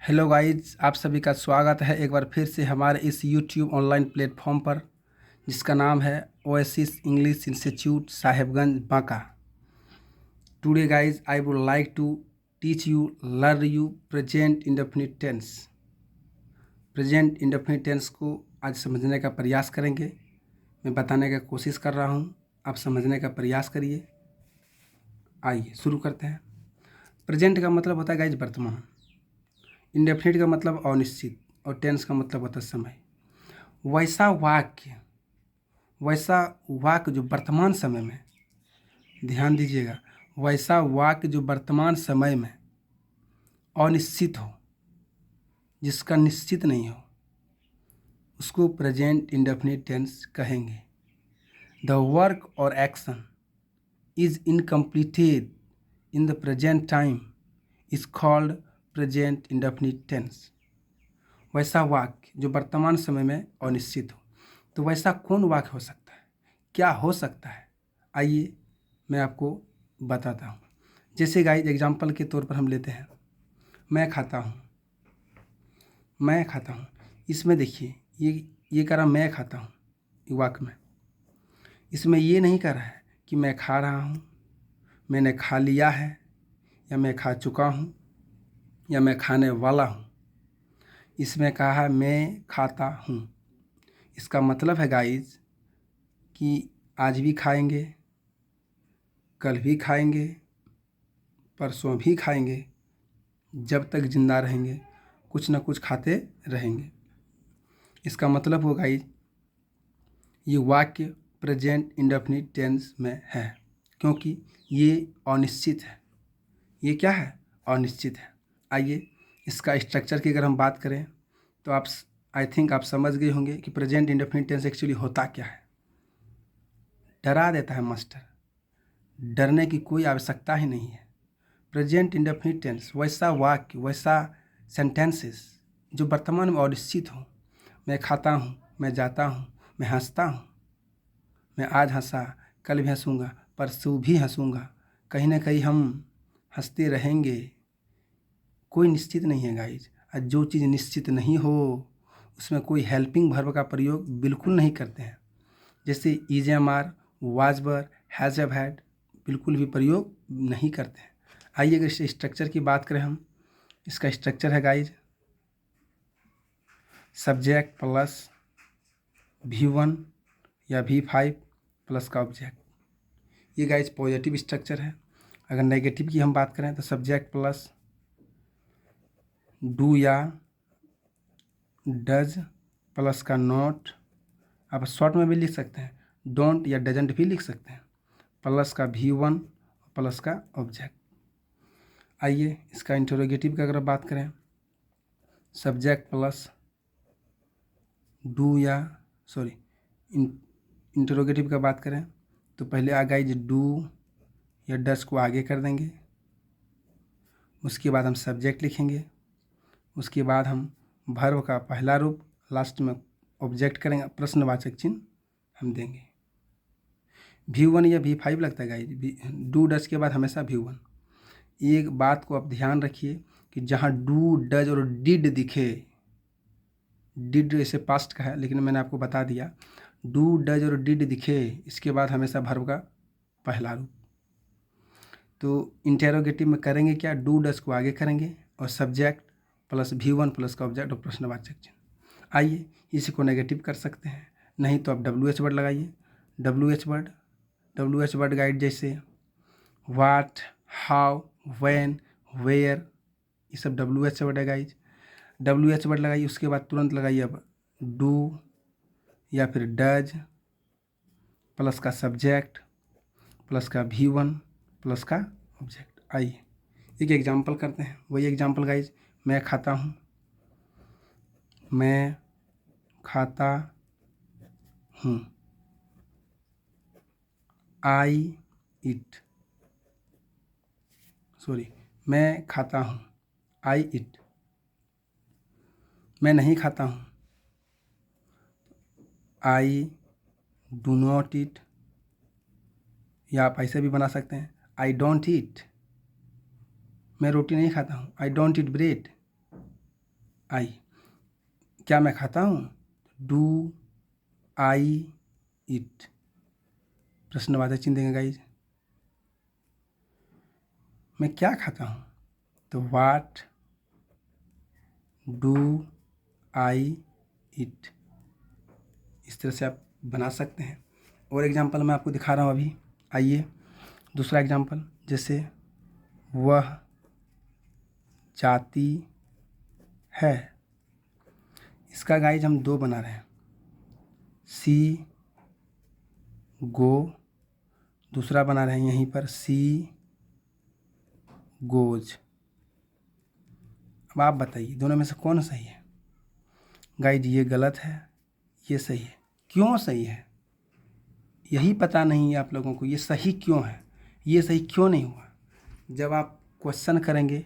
Hello guys, आप सभी का स्वागत है एक बार फिर से हमारे इस यूट्यूब ऑनलाइन प्लेटफॉर्म पर, जिसका नाम है Oasis English Institute Sahebganj Banka. Today guys I would like to teach you learn you present indefinite tense. Present indefinite tense को आज समझने का प्रयास करेंगे। मैं बताने का कोशिश कर रहा हूँ, आप समझने का प्रयास करिए। आइए शुरू करते हैं। प्रेजेंट का मतलब होता है गाइज वर्तमान, इंडेफिनिट का मतलब अनिश्चित और टेंस का मतलब होता है समय। वैसा वाक्य जो वर्तमान समय में, ध्यान दीजिएगा, वैसा वाक्य जो वर्तमान समय में अनिश्चित हो, जिसका निश्चित नहीं हो, उसको प्रेजेंट इंडेफिनिट टेंस कहेंगे। द वर्क और action is incompleted in the present time is called present indefinite tense. वैसा वाक्य जो वर्तमान समय में अनिश्चित हो, तो वैसा कौन वाक्य हो सकता है, क्या हो सकता है, आइए मैं आपको बताता हूँ। जैसे गाइस एग्जाम्पल के तौर पर हम लेते हैं, मैं खाता हूँ। इसमें देखिए ये कह रहा मैं खाता हूँ वाक्य में। इसमें ये नहीं कह रहा है कि मैं खा रहा हूँ, मैंने खा लिया है, या मैं खा चुका हूँ, या मैं खाने वाला हूँ। इसमें कहा है मैं खाता हूँ। इसका मतलब है गाइज कि आज भी खाएंगे, कल भी खाएंगे, परसों भी खाएंगे, जब तक जिंदा रहेंगे कुछ ना कुछ खाते रहेंगे। इसका मतलब हो गाइज ये वाक्य प्रेजेंट इंडेफिनिट टेंस में है, क्योंकि ये अनिश्चित है। ये क्या है? अनिश्चित है। आइए इसका स्ट्रक्चर की अगर हम बात करें तो आई थिंक आप समझ गए होंगे कि प्रेजेंट इंडेफिनिट टेंस एक्चुअली होता क्या है। डरा देता है मास्टर, डरने की कोई आवश्यकता ही नहीं है। प्रेजेंट इंडेफिनिट टेंस वैसा वाक्य, वैसा सेंटेंसेस जो वर्तमान में अनिश्चित हो। मैं खाता हूँ, मैं जाता हूँ, मैं हंसता हूँ, मैं आज हंसा, कल भी हंसूँगा, परसों भी हंसूँगा, कहीं ना कहीं हम हंसते रहेंगे। कोई निश्चित नहीं है गाइज। और जो चीज़ निश्चित नहीं हो उसमें कोई हेल्पिंग वर्ब का प्रयोग बिल्कुल नहीं करते हैं। जैसे is am are, was were, has have had बिल्कुल भी प्रयोग नहीं करते हैं। आइए अगर इस स्ट्रक्चर की बात करें हम, इसका स्ट्रक्चर है गाइज सब्जेक्ट प्लस V1 या V5 प्लस का ऑब्जेक्ट। ये गाइज पॉजिटिव स्ट्रक्चर है। अगर नेगेटिव की हम बात करें तो सब्जेक्ट प्लस डू या डज प्लस का नॉट, आप शॉर्ट में भी लिख सकते हैं, डोंट या डजेंट भी लिख सकते हैं, प्लस का V1 प्लस का ऑब्जेक्ट। आइए इसका इंटरोगेटिव की अगर बात करें, सब्जेक्ट प्लस डू या इंटरोगेटिव का बात करें तो पहले आ गाइज डू या डज को आगे कर देंगे, उसके बाद हम सब्जेक्ट लिखेंगे, उसके बाद हम वर्ब का पहला रूप, लास्ट में ऑब्जेक्ट करेंगे, प्रश्नवाचक चिन्ह हम देंगे। V1 या V5 लगता है गाइज, डू डज के बाद हमेशा V1। एक बात को आप ध्यान रखिए कि जहाँ डू डज और डिड दिखे, डिड ऐसे पास्ट का है लेकिन मैंने आपको बता दिया, डू डज और डिड दिखे इसके बाद हमेशा वर्ब का पहला रूप। तो इंटेरोगेटिव में करेंगे क्या, डू डज को आगे करेंगे और सब्जेक्ट प्लस V1 प्लस का ऑब्जेक्ट और प्रश्नवाचक चिन्ह। आइए इसी को नेगेटिव कर सकते हैं, नहीं तो आप WH वर्ड लगाइए। WH वर्ड गाइड जैसे वाट, हाउ, व्हेन, वेयर, ये सब WH वर्ड है गाइज। WH वर्ड लगाइए, उसके बाद तुरंत लगाइए अब डू या फिर डज प्लस का सब्जेक्ट प्लस का V1 प्लस का ऑब्जेक्ट। आइए एक एग्जाम्पल करते हैं, वही एग्जाम्पल गाइज, मैं खाता हूँ, मैं खाता हूँ, मैं खाता हूँ, आई इट। मैं नहीं खाता हूँ, आई डू नॉट ईट, या आप ऐसे भी बना सकते हैं, आई डोंट ईट। मैं रोटी नहीं खाता हूँ, आई डोंट ईट ब्रेड। आई। क्या मैं खाता हूँ? डू आई ईट, प्रश्नवाचक चिन्ह देंगे गाइज। मैं क्या खाता हूँ? तो व्हाट डू आई ईट। इस तरह से आप बना सकते हैं। और एग्जाम्पल मैं आपको दिखा रहा हूँ अभी। आइए दूसरा एग्जाम्पल, जैसे वह जाती है। इसका गाइज हम दो बना रहे हैं, सी गो, दूसरा बना रहे हैं यहीं पर सी गोज। अब आप बताइए दोनों में से कौन सही है? गाइज ये गलत है, ये सही है। क्यों सही है यही पता नहीं है आप लोगों को, ये सही क्यों है, ये सही क्यों नहीं हुआ। जब आप क्वेश्चन करेंगे,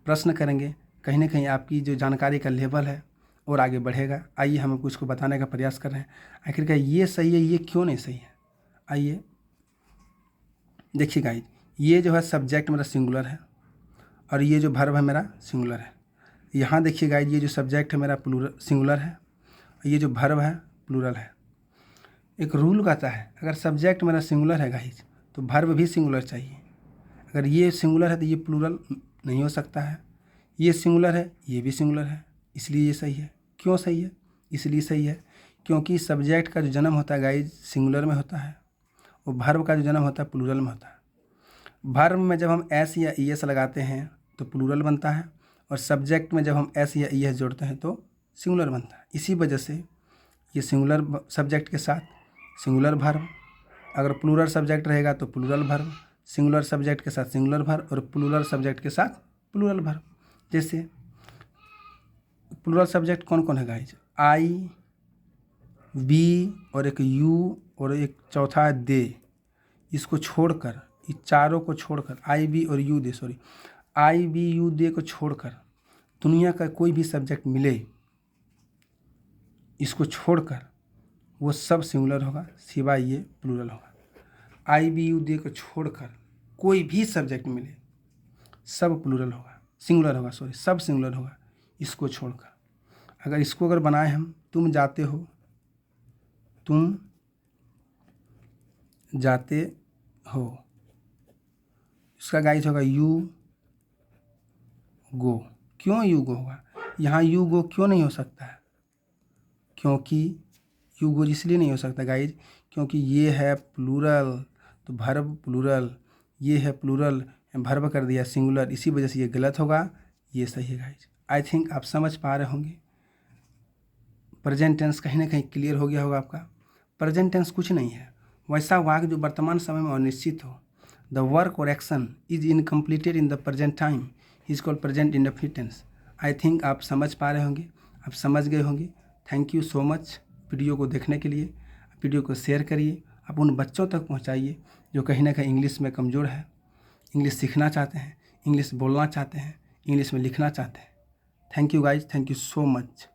प्रश्न करेंगे, कहीं ना कहीं आपकी जो जानकारी का लेवल है और आगे बढ़ेगा। आइए हम आपको इसको बताने का प्रयास कर रहे हैं आखिरकार ये सही है, ये क्यों नहीं सही है। आइए देखिए गाइज, ये जो है सब्जेक्ट मेरा सिंगुलर है और ये जो वर्ब है मेरा सिंगुलर है। यहाँ देखिए गाइज, ये जो सब्जेक्ट है मेरा प्लूरल सिंगुलर है और ये जो वर्ब है प्लूरल है। एक रूल कहता है अगर सब्जेक्ट मेरा सिंगुलर है गाइज तो वर्ब भी सिंगुलर चाहिए। अगर ये सिंगुलर है तो ये प्लूरल नहीं हो सकता है, ये सिंगुलर है ये भी सिंगुलर है, इसलिए ये सही है। क्यों सही है? इसलिए सही है क्योंकि सब्जेक्ट का जो जन्म होता है गाइज सिंगुलर में होता है और वर्ब का जो जन्म होता है प्लूरल में होता है। वर्ब में जब हम एस या ई एस लगाते हैं तो प्लूरल बनता है और सब्जेक्ट में जब हम एस या ई एस जोड़ते हैं तो सिंगुलर बनता है। इसी वजह से ये सिंगुलर सब्जेक्ट के साथ सिंगुलर वर्ब, अगर प्लूरल सब्जेक्ट रहेगा तो प्लूरल वर्ब, सिंगुलर सब्जेक्ट के साथ सिंगुलर वर्ब और प्लूरल सब्जेक्ट के साथ प्लूरल वर्ब। जैसे प्लूरल सब्जेक्ट कौन कौन है गाइज? आई, वी और एक यू और एक चौथा है दे। इसको छोड़कर, इस चारों को छोड़कर, आई वी और you they, sorry I we you they को छोड़कर दुनिया का कोई भी सब्जेक्ट मिले, इसको छोड़कर वो सब सिंगुलर होगा सिवाय ये प्लूरल होगा। आई वी यू दे को छोड़कर कोई भी सब्जेक्ट मिले सब प्लूरल होगा, सिंगुलर होगा, सॉरी सब सिंगुलर होगा इसको छोड़कर। अगर इसको अगर बनाए हम, तुम जाते हो, तुम जाते हो, इसका गाइज होगा यू गो। क्यों यू गो होगा? यहाँ यू गो क्यों नहीं हो सकता है? क्योंकि यू गो इसलिए नहीं हो सकता गाइज क्योंकि ये है प्लूरल तो वर्ब प्लूरल, ये है प्लूरल वर्ब कर दिया सिंगुलर, इसी वजह से ये गलत होगा, ये सही है गाइज। आई थिंक आप समझ पा रहे होंगे। प्रेजेंट टेंस कहीं ना कहीं क्लियर हो गया होगा आपका। प्रेजेंट टेंस कुछ नहीं है, वैसा वाक्य जो वर्तमान समय में अनिश्चित हो। द वर्क और action is incompleted in the present time is called present indefinite tense. I think आप समझ पा रहे होंगे, आप समझ गए होंगे। Thank you so much video को देखने के लिए। वीडियो को शेयर करिए, आप उन बच्चों तक पहुंचाइए जो कहीं ना कहीं इंग्लिश में कमज़ोर है, इंग्लिश सीखना चाहते हैं, इंग्लिश बोलना चाहते हैं, इंग्लिश में लिखना चाहते हैं। Thank you guys, thank you so much.